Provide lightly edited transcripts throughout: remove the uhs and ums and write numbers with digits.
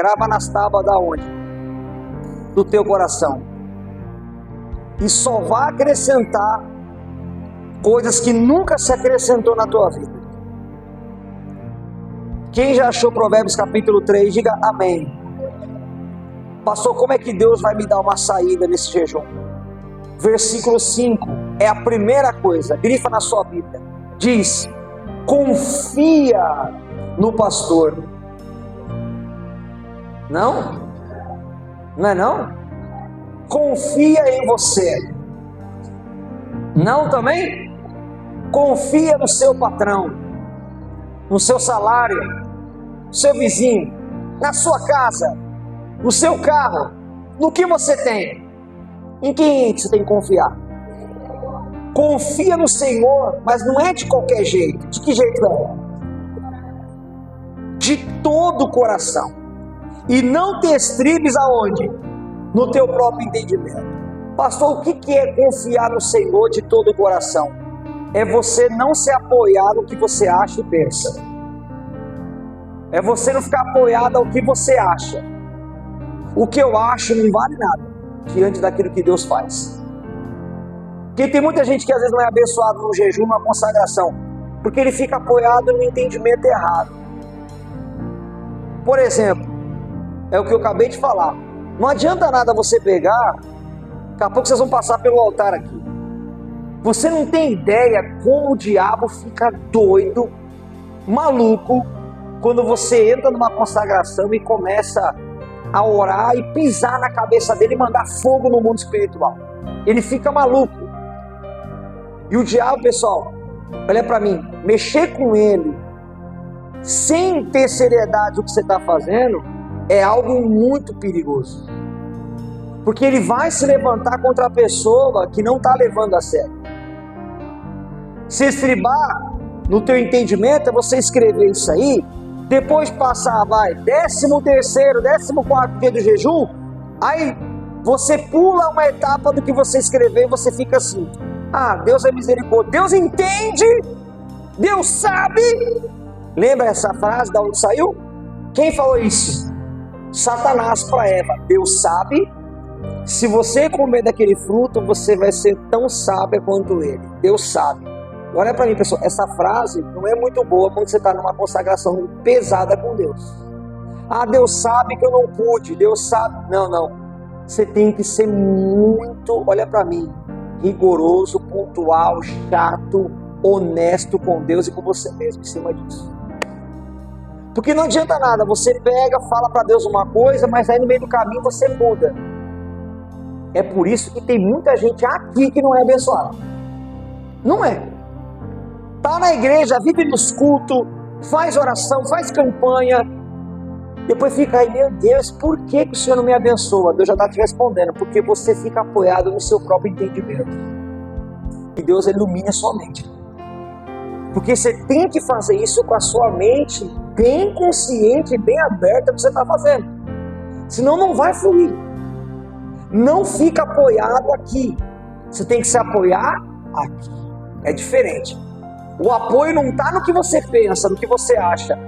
grava nas tábuas da onde? Do teu coração. E só vai acrescentar coisas que nunca se acrescentou na tua vida. Quem já achou Provérbios capítulo 3, diga amém. Pastor, como é que Deus vai me dar uma saída nesse jejum? Versículo 5 é a primeira coisa, grifa na sua Bíblia. Diz: confia no pastor. Não? Não é não? Confia em você. Não também? Confia no seu patrão, no seu salário, no seu vizinho, na sua casa, no seu carro, no que você tem. Em quem você tem que confiar? Confia no Senhor, mas não é de qualquer jeito. De que jeito é? De todo o coração. E não te estribes aonde? No teu próprio entendimento. Pastor, o que é confiar no Senhor de todo o coração? É você não se apoiar no que você acha e pensa. É você não ficar apoiado ao que você acha. O que eu acho não vale nada diante daquilo que Deus faz. Porque tem muita gente que às vezes não é abençoado no jejum, na consagração, porque ele fica apoiado no entendimento errado. Por exemplo, é o que eu acabei de falar. Não adianta nada você pegar, daqui a pouco vocês vão passar pelo altar aqui. Você não tem ideia como o diabo fica doido, maluco, quando você entra numa consagração e começa a orar e pisar na cabeça dele e mandar fogo no mundo espiritual. Ele fica maluco. E o diabo, pessoal, olha para mim, mexer com ele sem ter seriedade do que você está fazendo é algo muito perigoso. Porque ele vai se levantar contra a pessoa que não está levando a sério. Se estribar no teu entendimento é você escrever isso aí, depois passar, 13º, 14º dia do jejum, aí você pula uma etapa do que você escreveu e você fica assim: ah, Deus é misericórdia, Deus entende, Deus sabe. Lembra essa frase da onde saiu? Quem falou isso? Satanás para Eva. Deus sabe, se você comer daquele fruto, você vai ser tão sábia quanto ele. Deus sabe. Olha para mim, pessoal, essa frase não é muito boa quando você está numa consagração pesada com Deus. Ah, Deus sabe que eu não pude, Deus sabe. Não. Você tem que ser muito, olha para mim, rigoroso, pontual, chato, honesto com Deus e com você mesmo em cima disso. Porque não adianta nada, você pega, fala para Deus uma coisa, mas aí no meio do caminho você muda. É por isso que tem muita gente aqui que não é abençoada. Não é. Está na igreja, vive nos cultos, faz oração, faz campanha, depois fica aí, meu Deus, por que o Senhor não me abençoa? Deus já está te respondendo, porque você fica apoiado no seu próprio entendimento. E Deus ilumina a sua mente. Porque você tem que fazer isso com a sua mente bem consciente, bem aberta do que você está fazendo. Senão não vai fluir. Não fica apoiado aqui. Você tem que se apoiar aqui. É diferente. O apoio não está no que você pensa, no que você acha.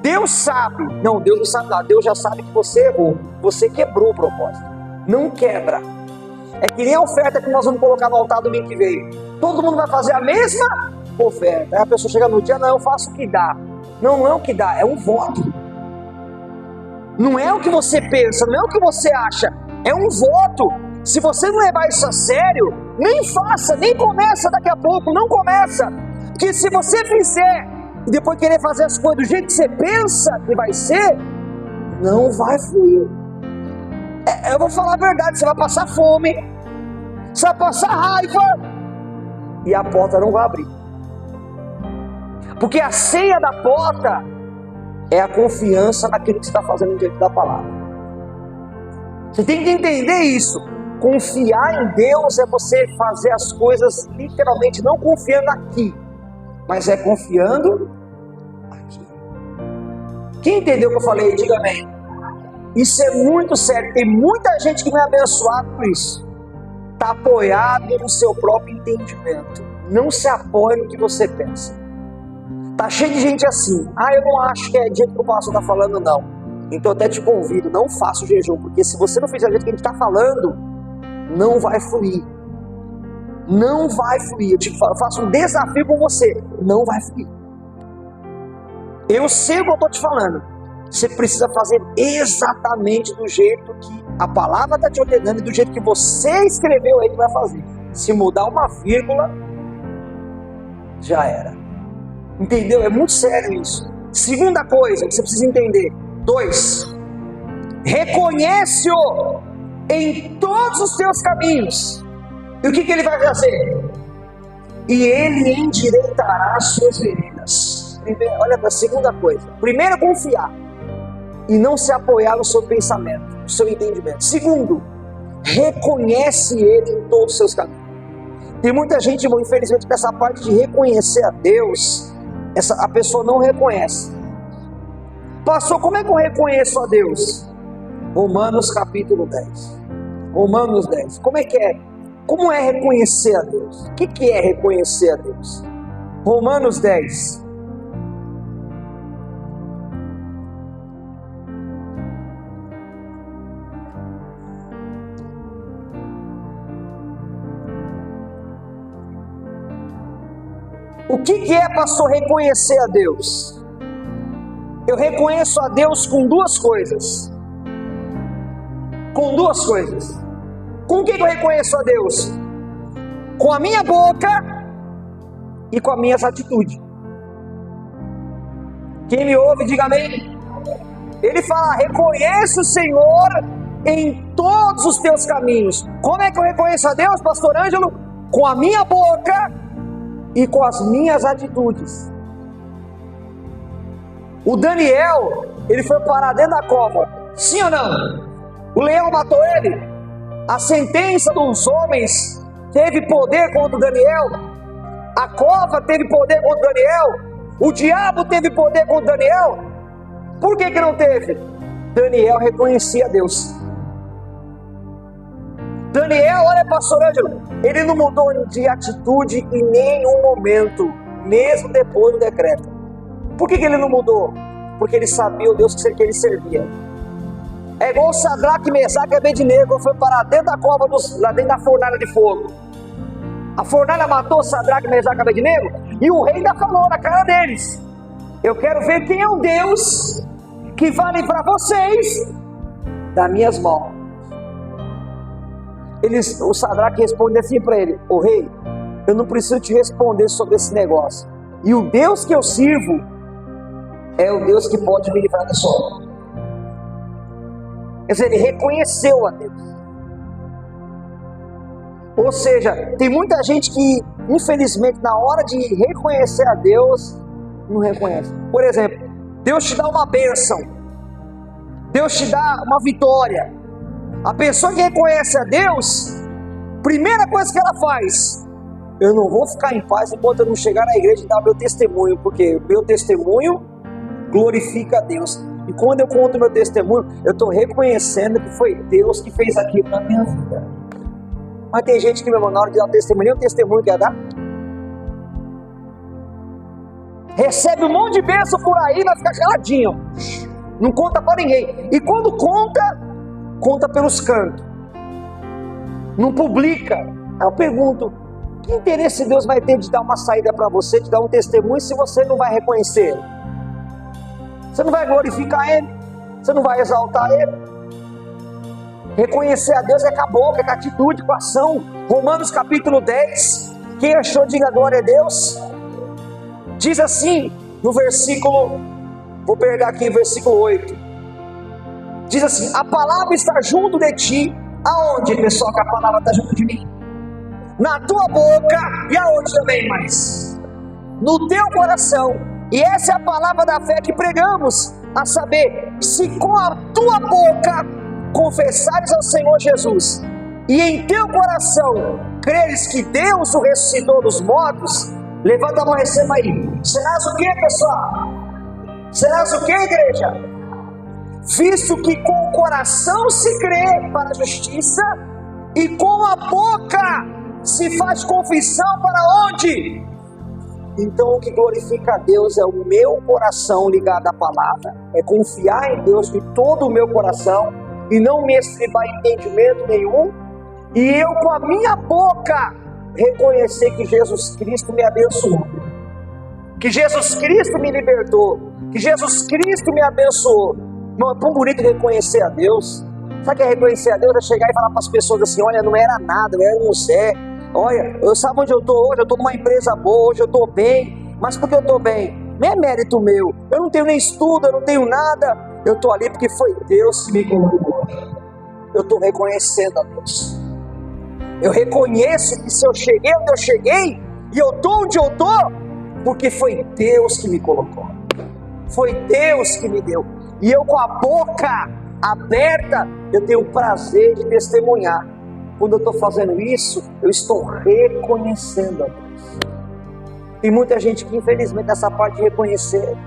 Deus sabe. Não, Deus não sabe nada. Deus já sabe que você errou. Você quebrou o propósito. Não quebra. É que nem a oferta que nós vamos colocar no altar domingo que vem. Todo mundo vai fazer a mesma oferta. Aí a pessoa chega no dia, não, eu faço o que dá. Não é o que dá, é um voto. Não é o que você pensa, não é o que você acha. É um voto. Se você não levar isso a sério, nem faça, nem começa daqui a pouco. Não começa. Porque se você fizer e depois querer fazer as coisas do jeito que você pensa que vai ser, não vai fluir. Eu vou falar a verdade, você vai passar fome, você vai passar raiva e a porta não vai abrir. Porque a senha da porta é a confiança naquilo que você está fazendo diante da palavra. Você tem que entender isso. Confiar em Deus é você fazer as coisas literalmente não confiando aqui, mas é confiando aqui. Quem entendeu o que eu falei? Diga amém. Isso é muito sério. Tem muita gente que não é abençoada por isso. Está apoiado no seu próprio entendimento. Não se apoie no que você pensa. Está cheio de gente assim. Eu não acho que é do jeito que o pastor está falando, não. Então eu até te convido, não faça o jejum, porque se você não fizer o jeito que a gente está falando, não vai fluir. Não vai fluir. Eu faço um desafio com você, não vai fluir. Eu sei o que eu estou te falando. Você precisa fazer exatamente do jeito que a palavra está te ordenando e do jeito que você escreveu aí que vai fazer. Se mudar uma vírgula, já era. Entendeu? É muito sério isso. Segunda coisa que você precisa entender. 2. Reconhece-o em todos os teus caminhos. E o que ele vai fazer? E ele endireitará as suas veredas. Olha para a segunda coisa. Primeiro, confiar. E não se apoiar no seu pensamento, no seu entendimento. Segundo, reconhece ele em todos os seus caminhos. Tem muita gente, irmão, infelizmente, que essa parte de reconhecer a Deus, a pessoa não reconhece. Pastor, como é que eu reconheço a Deus? Romanos capítulo 10. Romanos 10. Como é que é? Como é reconhecer a Deus? O que é reconhecer a Deus? Romanos 10. O que é, pastor, reconhecer a Deus? Eu reconheço a Deus com duas coisas. Com duas coisas. Com o que eu reconheço a Deus? Com a minha boca e com as minhas atitudes. Quem me ouve, diga amém. Ele fala, reconheça o Senhor em todos os teus caminhos. Como é que eu reconheço a Deus, pastor Ângelo? Com a minha boca e com as minhas atitudes. O Daniel, ele foi parar dentro da cova, sim ou não? O leão matou ele? A sentença dos homens teve poder contra o Daniel? A cova teve poder contra o Daniel? O diabo teve poder contra o Daniel? Por que não teve? Daniel reconhecia a Deus. Daniel, olha, pastor Ângelo, ele não mudou de atitude em nenhum momento, mesmo depois do decreto. Por que ele não mudou? Porque ele sabia o Deus que ele servia. É igual o Sadraque, Mesaque e Abednego foi parar dentro da cova, lá dentro da fornalha de fogo. A fornalha matou o Sadraque, Mesaque e Abednego, e o rei ainda falou na cara deles, eu quero ver quem é o Deus que vai livrar vocês das minhas mãos. O Sadraque responde assim para ele, o rei, eu não preciso te responder sobre esse negócio. E o Deus que eu sirvo é o Deus que pode me livrar da sua mão. Quer dizer, ele reconheceu a Deus. Ou seja, tem muita gente que, infelizmente, na hora de reconhecer a Deus, não reconhece. Por exemplo, Deus te dá uma bênção, Deus te dá uma vitória. A pessoa que reconhece a Deus, primeira coisa que ela faz, eu não vou ficar em paz enquanto eu não chegar na igreja e dar meu testemunho, porque o meu testemunho glorifica a Deus. E quando eu conto meu testemunho, eu estou reconhecendo que foi Deus que fez aquilo na minha vida. Mas tem gente que, meu irmão, na hora de dar o testemunho quer dar. Recebe um monte de bênção por aí, vai ficar caladinho. Não conta para ninguém. E quando conta pelos cantos. Não publica. Aí eu pergunto, que interesse Deus vai ter de dar uma saída para você, de dar um testemunho, se você não vai reconhecer Ele? Você não vai glorificar Ele? Você não vai exaltar Ele? Reconhecer a Deus é com a boca, é com a atitude, com a ação. Romanos capítulo 10. Quem achou, diga glória a Deus. Diz assim, no versículo, vou pegar aqui o versículo 8. Diz assim, a palavra está junto de ti. Aonde, pessoal, que a palavra está junto de mim? Na tua boca e aonde também mais? No teu coração. E essa é a palavra da fé que pregamos, a saber, se com a tua boca confessares ao Senhor Jesus, e em teu coração creres que Deus o ressuscitou dos mortos, levanta a mão e receba aí. Serás o que, pessoal? Serás o que, igreja? Visto que com o coração se crê para a justiça, e com a boca se faz confissão para onde? Então o que glorifica a Deus é o meu coração ligado à palavra, é confiar em Deus de todo o meu coração e não me estribar em entendimento nenhum, e eu com a minha boca reconhecer que Jesus Cristo me abençoou, que Jesus Cristo me libertou, que Jesus Cristo me abençoou. Não é tão bonito reconhecer a Deus? Sabe o que é reconhecer a Deus? É chegar e falar para as pessoas assim: olha, não era nada, eu era um Zé. Olha, eu sabe onde eu estou hoje? Eu estou numa empresa boa, hoje eu estou bem. Mas por que eu estou bem? Não é mérito meu. Eu não tenho nem estudo, eu não tenho nada. Eu estou ali porque foi Deus que me colocou. Eu estou reconhecendo a Deus. Eu reconheço que se eu cheguei onde eu cheguei, e eu estou onde eu estou, porque foi Deus que me colocou. Foi Deus que me deu. E eu com a boca aberta, eu tenho o prazer de testemunhar. Quando eu estou fazendo isso, eu estou reconhecendo a Deus. Tem muita gente que infelizmente nessa parte de reconhecer,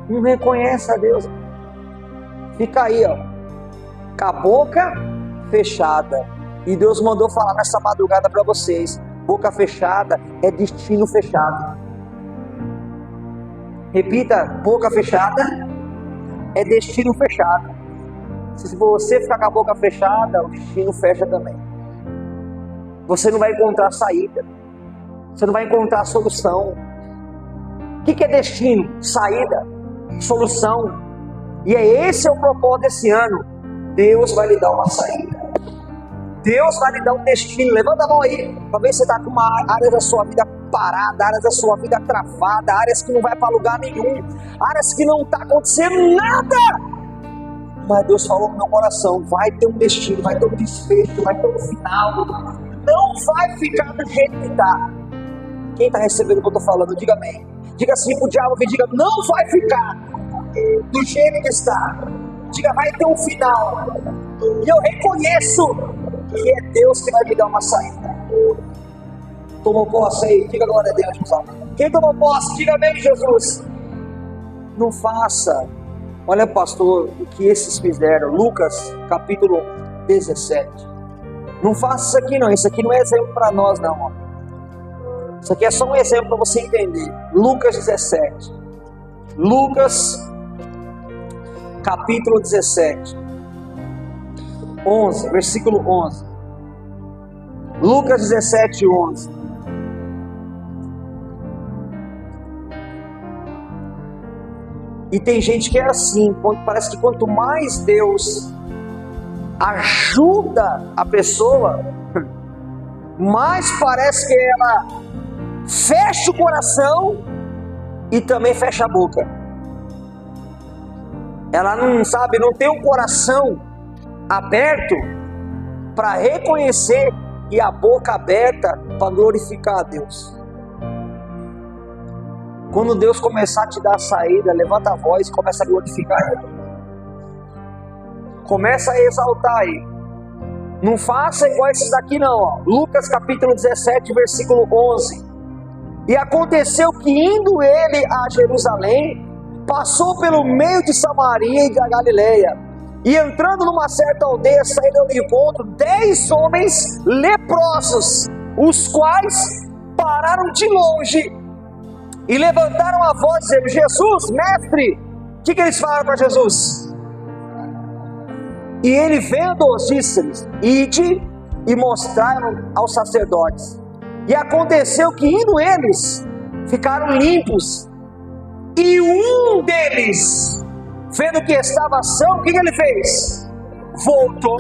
não reconhece a Deus. Fica aí, ó, com a boca fechada. E Deus mandou falar nessa madrugada para vocês: boca fechada é destino fechado. Repita: boca fechada é destino fechado. Se você ficar com a boca fechada, o destino fecha também. Você não vai encontrar saída. Você não vai encontrar solução. O que é destino? Saída, solução. E é esse o propósito desse ano. Deus vai lhe dar uma saída. Deus vai lhe dar um destino. Levanta a mão aí, para ver se você está com uma área da sua vida parada, áreas da sua vida travada, áreas que não vai para lugar nenhum, áreas que não está acontecendo nada. Mas Deus falou no meu coração: vai ter um destino, vai ter um desfecho, vai ter um final. Não vai ficar do jeito que está. Quem está recebendo o que eu estou falando, diga amém. Diga assim para o diabo, diga: não vai ficar do jeito que está. Diga: vai ter um final. E eu reconheço que é Deus que vai me dar uma saída. Tomou posse aí, diga glória a Deus, pessoal. Quem tomou posse, diga amém, Jesus. Não faça, olha pastor, o que esses fizeram. Lucas capítulo 17. Não faça isso aqui não, isso aqui não é exemplo para nós não, ó. Isso aqui é só um exemplo para você entender. Lucas 17. Lucas capítulo 17, 11, versículo 11. Lucas 17, 11. E tem gente que é assim, parece que quanto mais Deus ajuda a pessoa, mais parece que ela fecha o coração e também fecha a boca. Ela não sabe, não tem o coração aberto para reconhecer e a boca aberta para glorificar a Deus. Quando Deus começar a te dar a saída, levanta a voz e começa a glorificar Ele. Começa a exaltar Ele. Não faça igual esses daqui não, ó. Lucas capítulo 17, versículo 11. E aconteceu que indo ele a Jerusalém, passou pelo meio de Samaria e da Galileia. E entrando numa certa aldeia, saíram ao encontro 10 homens leprosos, os quais pararam de longe e levantaram a voz dizendo: Jesus, mestre. O que eles falaram para Jesus? E ele, vendo-os, disse-lhes: ide e mostraram aos sacerdotes. E aconteceu que indo eles, ficaram limpos. E um deles, vendo que estava são, o que ele fez? Voltou,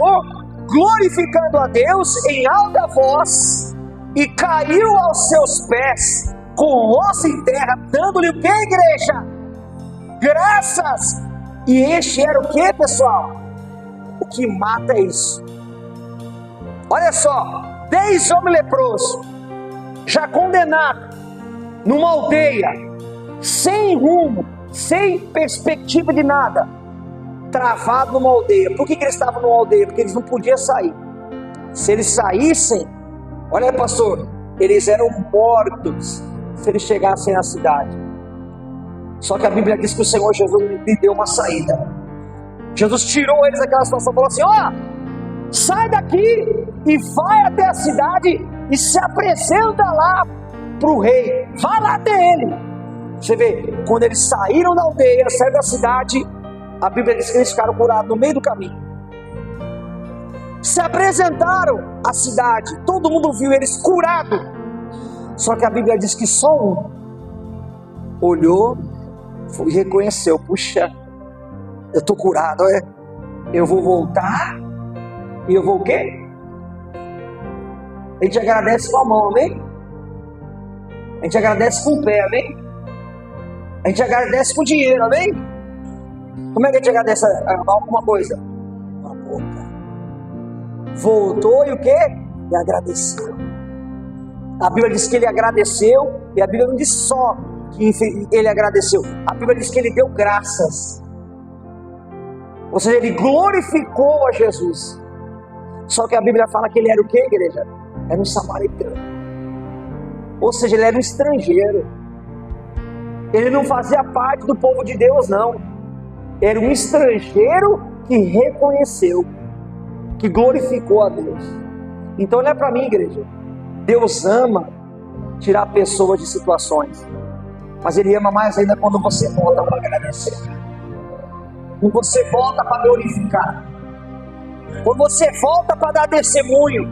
glorificando a Deus em alta voz, e caiu aos seus pés, com o rosto em terra, dando-lhe o que, igreja? Graças. E este era o que, pessoal? O que mata é isso. Olha só, 10 homens leprosos, já condenados, numa aldeia, sem rumo, sem perspectiva de nada, travado numa aldeia. Por que eles estavam numa aldeia? Porque eles não podiam sair. Se eles saíssem, olha aí, pastor, eles eram mortos se eles chegassem à cidade. Só que a Bíblia diz que o Senhor Jesus lhe deu uma saída. Jesus tirou eles daquela situação, falou assim: ó, sai daqui e vai até a cidade e se apresenta lá para o rei, vá lá até ele. Você vê, quando eles saíram da aldeia, saíram da cidade, a Bíblia diz que eles ficaram curados no meio do caminho. Se apresentaram à cidade, todo mundo viu eles curados. Só que a Bíblia diz que só um olhou e reconheceu: puxa, eu estou curado, eu vou voltar e eu vou o quê? A gente agradece com a mão, amém? A gente agradece com o pé, amém? A gente agradece com dinheiro, amém? Como é que a gente agradece alguma coisa? Com a boca. Voltou e o quê? E agradeceu. A Bíblia diz que ele agradeceu, e a Bíblia não diz só que ele agradeceu, a Bíblia diz que ele deu graças. Ou seja, ele glorificou a Jesus. Só que a Bíblia fala que ele era o quê, igreja? Era um samaritano. Ou seja, ele era um estrangeiro. Ele não fazia parte do povo de Deus, não. Era um estrangeiro que reconheceu, que glorificou a Deus. Então olha para mim, igreja. Deus ama tirar pessoas de situações, mas Ele ama mais ainda quando você volta para agradecer, quando você volta para glorificar, quando você volta para dar testemunho.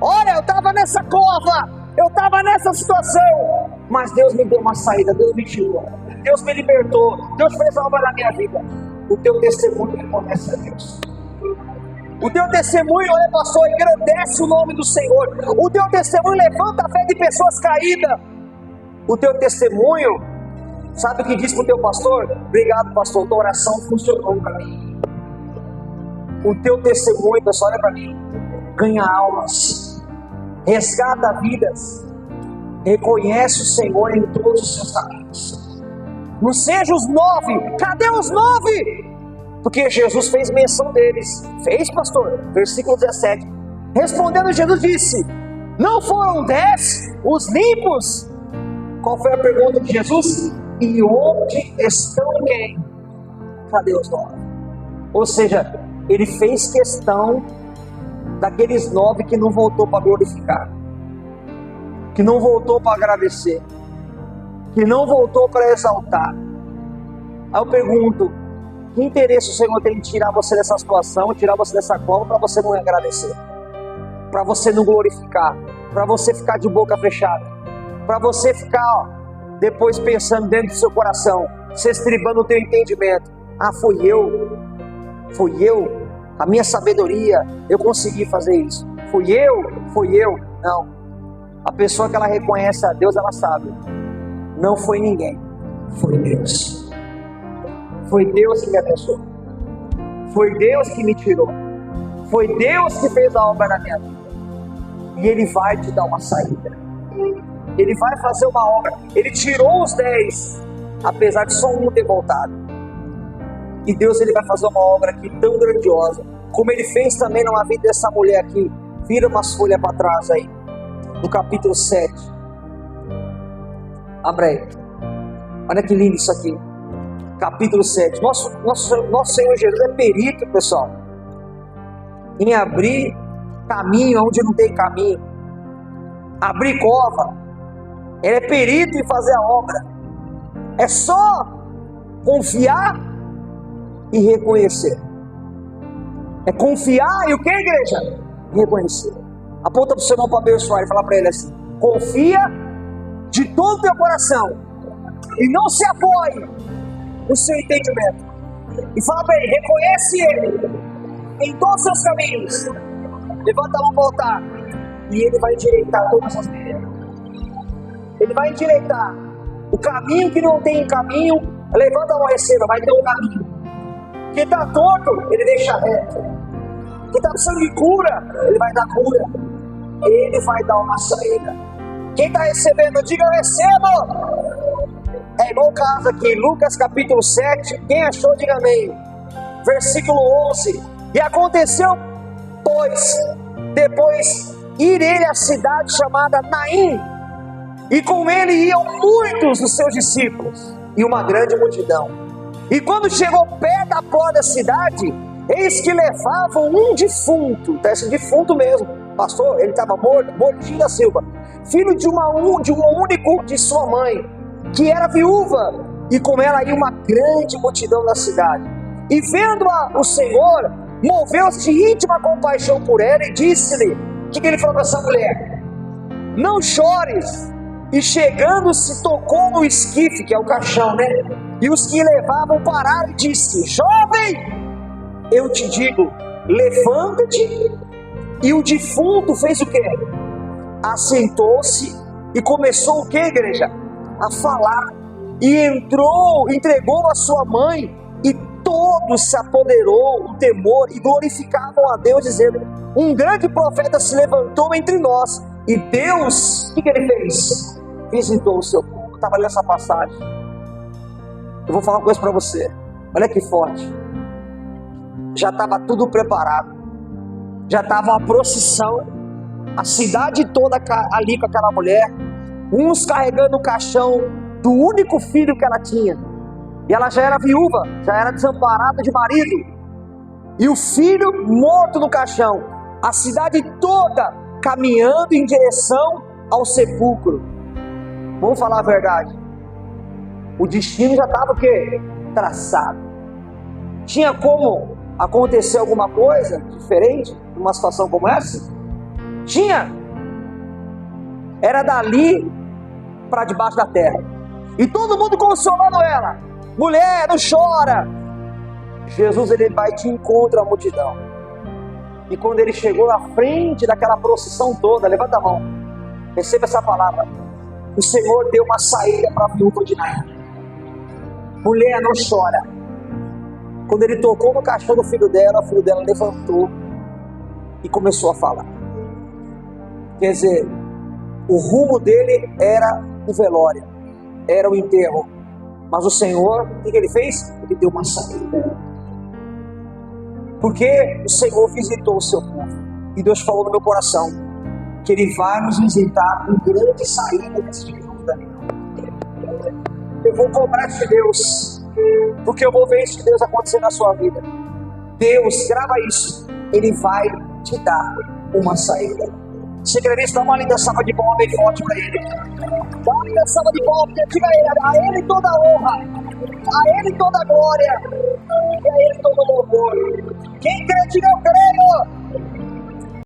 Olha, eu estava nessa cova, eu estava nessa situação, mas Deus me deu uma saída, Deus me tirou, Deus me libertou, Deus fez a obra na minha vida. O teu testemunho reconhece a Deus. O teu testemunho, olha pastor, engrandece o nome do Senhor. O teu testemunho levanta a fé de pessoas caídas. O teu testemunho, sabe o que diz para o teu pastor? Obrigado, pastor, tua oração funcionou para mim. O teu testemunho, pessoal, olha para mim, ganha almas, resgata vidas, reconhece o Senhor em todos os seus caminhos. Não seja os 9, cadê os 9? Porque Jesus fez menção deles. Fez, pastor? Versículo 17. Respondendo, Jesus disse: não foram 10 os limpos? Qual foi a pergunta de Jesus? E onde estão quem? Cadê os 9? Ou seja, ele fez questão daqueles 9 que não voltou para glorificar, que não voltou para agradecer, que não voltou para exaltar. Aí eu pergunto: que interesse o Senhor tem em tirar você dessa situação, tirar você dessa cova, para você não agradecer, para você não glorificar, para você ficar de boca fechada, para você ficar depois pensando dentro do seu coração, se estribando o teu entendimento? Ah, fui eu, a minha sabedoria, eu consegui fazer isso, fui eu. Não, a pessoa que ela reconhece a Deus, ela sabe, não foi ninguém, foi Deus. Foi Deus que me abençoou, foi Deus que me tirou, foi Deus que fez a obra na minha vida. E Ele vai te dar uma saída, Ele vai fazer uma obra. Ele tirou os 10, apesar de só um ter voltado. E Deus, Ele vai fazer uma obra aqui tão grandiosa, como Ele fez também na vida dessa mulher aqui. Vira umas folhas para trás aí, no capítulo 7. Abra aí, olha que lindo isso aqui. Capítulo 7, nosso Senhor Jesus é perito, pessoal, em abrir caminho onde não tem caminho, abrir cova. Ele é perito em fazer a obra. É só confiar e reconhecer. É confiar e o que, igreja? Reconhecer. Aponta para o seu irmão para abençoar e falar para ele assim: confia de todo o teu coração e não se apoie no seu entendimento. E fala para ele: reconhece Ele em todos os seus caminhos. Levanta a mão para o altar e Ele vai endireitar todas as veredas. Ele vai endireitar o caminho que não tem caminho. Levanta a mão, receba, vai ter um caminho. Quem está torto, Ele deixa reto. Quem está precisando de cura, Ele vai dar cura. Ele vai dar uma saída. Quem está recebendo, diga: eu recebo. É igual o caso aqui, Lucas capítulo 7, quem achou, diga amém. Versículo 11: e aconteceu, pois, depois ir ele à cidade chamada Naim, e com ele iam muitos dos seus discípulos, e uma grande multidão. E quando chegou perto da porta da cidade, eis que levavam um defunto, tá esse defunto mesmo, Pastor, ele estava morto, Mortinho da Silva, filho de um único de sua mãe, que era viúva, e com ela ia uma grande multidão da cidade. E vendo-a o Senhor, moveu-se de íntima compaixão por ela e disse-lhe, o que ele falou para essa mulher? Não chores. E chegando-se, tocou no esquife, que é o caixão, né? E os que levavam pararam e disse, jovem, eu te digo, levanta-te. E o defunto fez o quê? Assentou-se e começou o quê, igreja? A falar. E entregou a sua mãe, e todos se apoderou o temor e glorificavam a Deus, dizendo, um grande profeta se levantou entre nós, e Deus, o que ele fez? Visitou o seu povo. Eu estava lendo essa passagem. Eu vou falar uma coisa para você. Olha que forte. Já estava tudo preparado. Já estava uma procissão. A cidade toda ali com aquela mulher. Uns carregando o caixão do único filho que ela tinha. E ela já era viúva. Já era desamparada de marido. E o filho morto no caixão. A cidade toda caminhando em direção ao sepulcro. Vamos falar a verdade. O destino já estava o quê? Traçado. Tinha como acontecer alguma coisa diferente numa situação como essa? Tinha. Era dali para debaixo da terra. E todo mundo consolando ela. Mulher, não chora. Jesus, ele vai de encontro à multidão. E quando ele chegou na frente daquela procissão toda, levanta a mão. Receba essa palavra. O Senhor deu uma saída para a viúva de Naim. Mulher, não chora. Quando ele tocou no caixão do filho dela, o filho dela levantou e começou a falar. Quer dizer, o rumo dele era o velório, era o enterro. Mas o Senhor, o que ele fez? Ele deu uma saída. Porque o Senhor visitou o seu povo. E Deus falou no meu coração que Ele vai nos visitar com grande saída desse tipo de vida. Eu vou cobrar de Deus, porque eu vou ver esse Deus acontecer na sua vida. Deus, grava isso, Ele vai te dar uma saída. Se acredita, dá uma linda salva de palmas bem forte para Ele. Dá uma linda salva de palmas, porque diga a Ele toda a honra, a Ele toda a glória, e a Ele todo o louvor. Quem crê, diga eu creio.